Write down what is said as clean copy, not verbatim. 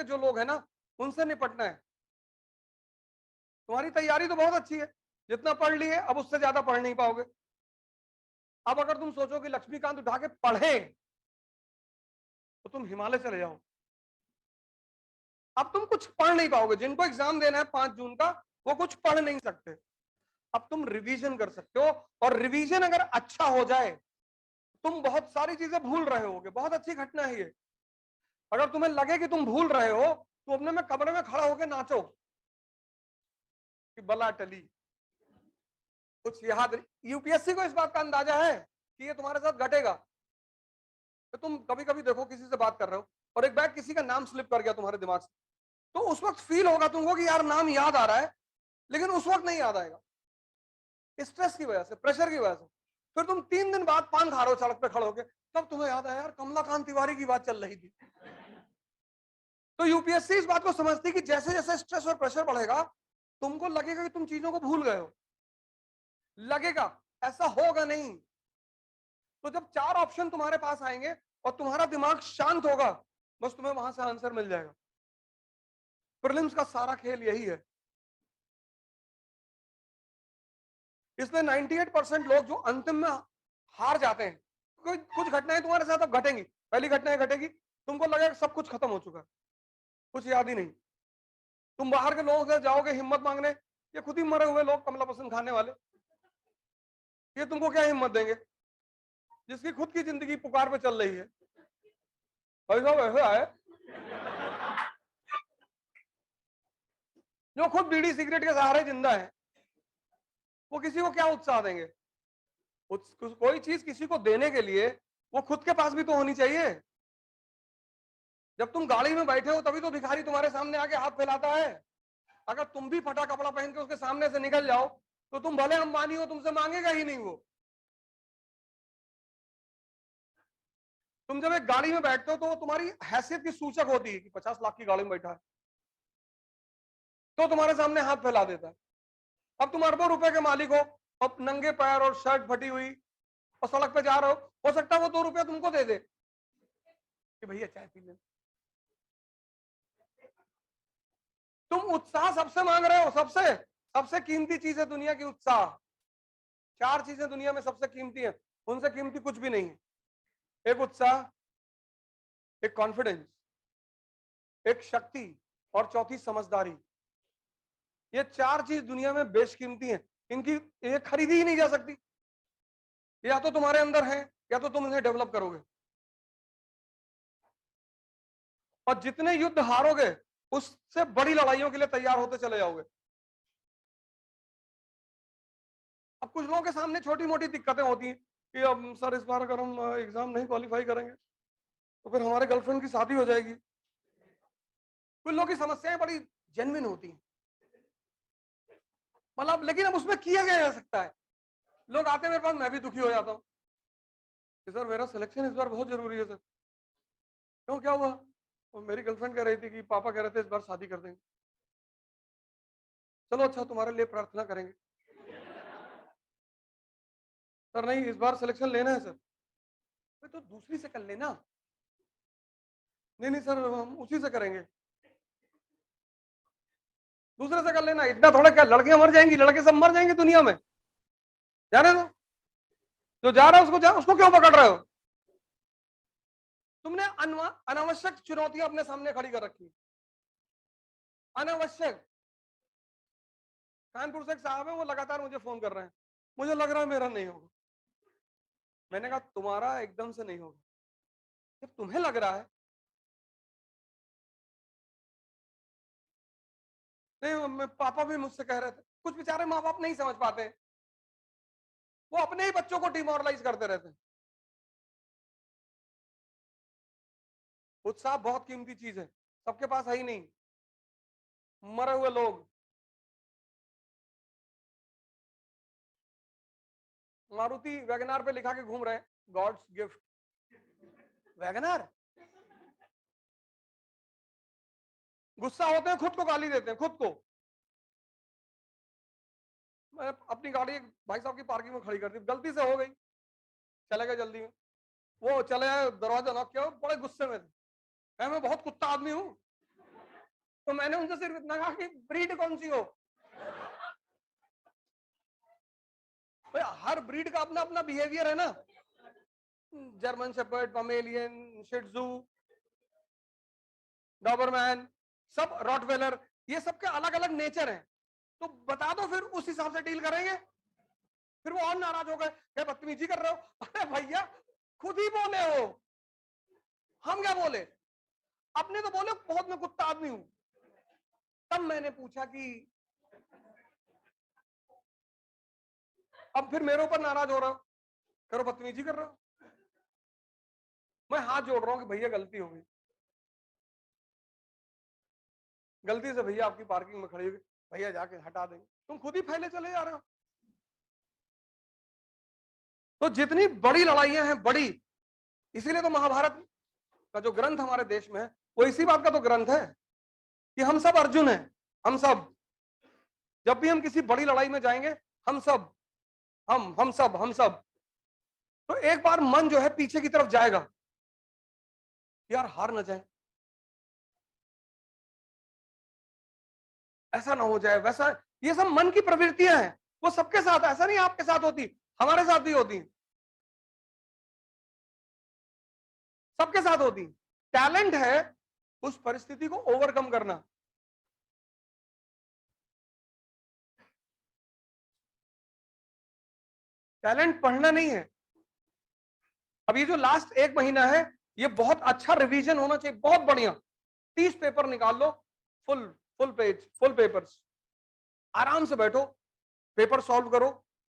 जो लोग हैं ना, उनसे निपटना है। तुम्हारी तैयारी तो बहुत अच्छी है, जितना पढ़ लिए अब उससे ज्यादा पढ़ नहीं पाओगे। अब अगर तुम सोचो कि लक्ष्मीकांत उठा के पढ़े तो तुम हिमालय चले जाओ। अब तुम कुछ पढ़ नहीं पाओगे। जिनको एग्जाम देना है 5 जून का, वो कुछ पढ़ नहीं सकते। अब तुम रिवीजन कर सकते हो, और रिवीजन अगर अच्छा हो जाए, तुम बहुत सारी चीजें भूल रहे होगे। बहुत अच्छी घटना है ये। अगर तुम्हें लगे कि तुम भूल रहे हो, तो अपने में कमरे में खड़ा होकर नाचो कि बला टली, कुछ याद। यूपीएससी को इस बात का अंदाजा है कि ये तुम्हारे साथ घटेगा। तो तुम कभी कभी देखो, किसी से बात कर रहे हो और एक बैग किसी का नाम स्लिप कर गया तुम्हारे दिमाग से, तो उस वक्त फील होगा तुमको कि यार नाम याद आ रहा है, लेकिन उस वक्त नहीं याद आएगा, स्ट्रेस की वजह से, प्रेशर की वजह से। फिर तुम 3 दिन बाद पान खा रहे हो सड़क पे खड़े होके, तब तुम्हें याद आया यार कमलाकांत तिवारी की बात चल रही थी। तो यूपीएससी इस बात को समझती कि जैसे जैसे स्ट्रेस और प्रेशर बढ़ेगा, तुमको लगेगा कि तुम चीजों को भूल गए हो, लगेगा। ऐसा होगा नहीं। तो जब 4 ऑप्शन तुम्हारे पास आएंगे और तुम्हारा दिमाग शांत होगा, बस तुम्हें वहां से आंसर मिल जाएगा। प्रीलिम्स का सारा खेल यही है। इसलिए 98% लोग जो अंतिम में हार जाते हैं, कुछ घटनाएं तुम्हारे साथ अब घटेंगी। पहली घटना घटेगी, तुमको लगेगा सब कुछ खत्म हो चुका है, कुछ याद ही नहीं। तुम बाहर के लोगों से जाओगे हिम्मत मांगने, ये खुद ही मरे हुए लोग कमला पसंद खाने वाले, ये तुमको क्या हिम्मत देंगे, जिसकी खुद की जिंदगी पुकार पे चल रही है। ऐसा वैसा है जो खुद बीड़ी सिगरेट के सहारे जिंदा है, वो किसी को क्या उत्साह देंगे। कोई चीज किसी को देने के लिए वो खुद के पास भी तो होनी चाहिए। जब तुम गाड़ी में बैठे हो तभी तो भिखारी तुम्हारे सामने आके हाथ फैलाता है। अगर तुम भी फटा कपड़ा पहन के उसके सामने से निकल जाओ, तो तुम भले अंबानी हो, तुमसे मांगेगा ही नहीं वो। तुम जब एक गाड़ी में बैठते हो तो वो तुम्हारी हैसियत की सूचक होती है कि 50 लाख की गाड़ी में बैठा है, तो तुम्हारे सामने हाथ फैला देता है। अब तुम अरबों रुपए के मालिक हो, अब नंगे पैर और शर्ट फटी हुई और सड़क पे जा रहे हो सकता है वो 2 रुपया तुमको दे दे कि भैया चाय पी ले। तुम उत्साह सबसे मांग रहे हो, सबसे सबसे कीमती चीज है दुनिया की उत्साह। 4 चीजें दुनिया में सबसे कीमती है, उनसे कीमती कुछ भी नहीं है। एक उत्साह, एक कॉन्फिडेंस, एक शक्ति, और चौथी समझदारी। ये 4 चीज दुनिया में बेशकीमती हैं। इनकी ये खरीदी ही नहीं जा सकती। या तो तुम्हारे अंदर है, या तो तुम इन्हें डेवलप करोगे। और जितने युद्ध हारोगे, उससे बड़ी लड़ाइयों के लिए तैयार होते चले जाओगे। अब कुछ लोगों के सामने छोटी मोटी दिक्कतें होती हैं कि अब सर इस बार अगर हम एग्जाम नहीं क्वालिफाई करेंगे तो फिर हमारे गर्लफ्रेंड की शादी हो जाएगी। कुछ लोगों की समस्याएं बड़ी जेन्युइन होती हैं, मतलब, लेकिन अब उसमें किया क्या जा सकता है। लोग आते हैं मेरे पास, मैं भी दुखी हो जाता हूँ कि सर मेरा सिलेक्शन इस बार बहुत जरूरी है सर। क्यों, क्या हुआ? और मेरी गर्लफ्रेंड कह रही थी कि पापा कह रहे थे इस बार शादी कर देंगे। चलो अच्छा, तुम्हारे लिए प्रार्थना करेंगे। सर नहीं, इस बार सिलेक्शन लेना है सर। तो दूसरी से कर लेना। नहीं नहीं सर, हम उसी से करेंगे। दूसरे से कर लेना। इतना थोड़ा, क्या लड़कियां मर जाएंगी? लड़के सब मर जाएंगे दुनिया में, जाने दो। जो जा रहा है उसको क्यों पकड़ रहे हो? तुमने अनावश्यक चुनौतियां अपने सामने खड़ी कर रखी, अनावश्यक। कानपुर से एक साहब है, वो लगातार मुझे फोन कर रहे हैं, मुझे लग रहा है मेरा नहीं होगा। मैंने कहा तुम्हारा एकदम से नहीं होगा, जब तुम्हें लग रहा है। नहीं, पापा भी मुझसे कह रहे थे। कुछ बेचारे माँ बाप नहीं समझ पाते, वो अपने ही बच्चों को डिमोरलाइज करते रहते हैं। उत्साह बहुत कीमती चीज है, सबके पास है ही नहीं। मरे हुए लोग। मारुति वैगनार पे लिखा के घूम रहे हैं, गॉड्स गिफ्ट। वैगनार। गुस्सा होते हैं, खुद को गाली देते हैं, खुद को। मैं अपनी गाड़ी एक भाई साहब की पार्किंग में खड़ी कर दी, गलती से हो गई, चले गए जल्दी में। वो चले आए, दरवाजा नॉक किया, बड़े गुस्से में थे। मैं बहुत कुत्ता आदमी हूं, तो मैंने उनसे सिर्फ इतना कहा कि ब्रीड कौन सी हो। भाई हर ब्रीड का अपना अपना बिहेवियर है ना, जर्मन शेपर्ड, पमेलियन, शिट्जू, डॉबरमैन, सब रॉटवेलर, ये सबके अलग अलग नेचर हैं। तो बता दो, फिर उस हिसाब से डील करेंगे। फिर वो और नाराज हो गए, क्या बदतमीजी कर रहे हो। अरे भैया खुद ही बोले हो, हम क्या बोले, अपने तो बोले बहुत मैं कुत्ता आदमी हूं। तब मैंने पूछा कि अब फिर मेरे ऊपर नाराज हो रहा हो, करो बदतमीजी कर रहे हो। मैं हाथ जोड़ रहा हूं कि भैया गलती हो गई, गलती से भैया आपकी पार्किंग में खड़ी होगी, भैया जाके हटा देंगे, तुम खुद ही फैले चले जा रहे हो। तो जितनी बड़ी लड़ाइयां हैं बड़ी, इसीलिए तो महाभारत का जो ग्रंथ हमारे देश में है वो इसी बात का तो ग्रंथ है कि हम सब अर्जुन हैं। हम सब जब भी हम किसी बड़ी लड़ाई में जाएंगे, हम सब हम सब तो एक बार मन जो है पीछे की तरफ जाएगा, यार हार ना जाए, ऐसा ना हो जाए वैसा। ये सब मन की प्रवृत्तियां हैं, वो सबके साथ, ऐसा नहीं आपके साथ होती, हमारे साथ भी होती, सबके साथ होती। टैलेंट है उस परिस्थिति को ओवरकम करना। टैलेंट पढ़ना नहीं है। अब ये जो लास्ट एक महीना है, ये बहुत अच्छा रिवीजन होना चाहिए, बहुत बढ़िया। 30 पेपर निकाल लो, फुल पेज, फुल पेपर्स, आराम से बैठो, पेपर सॉल्व करो,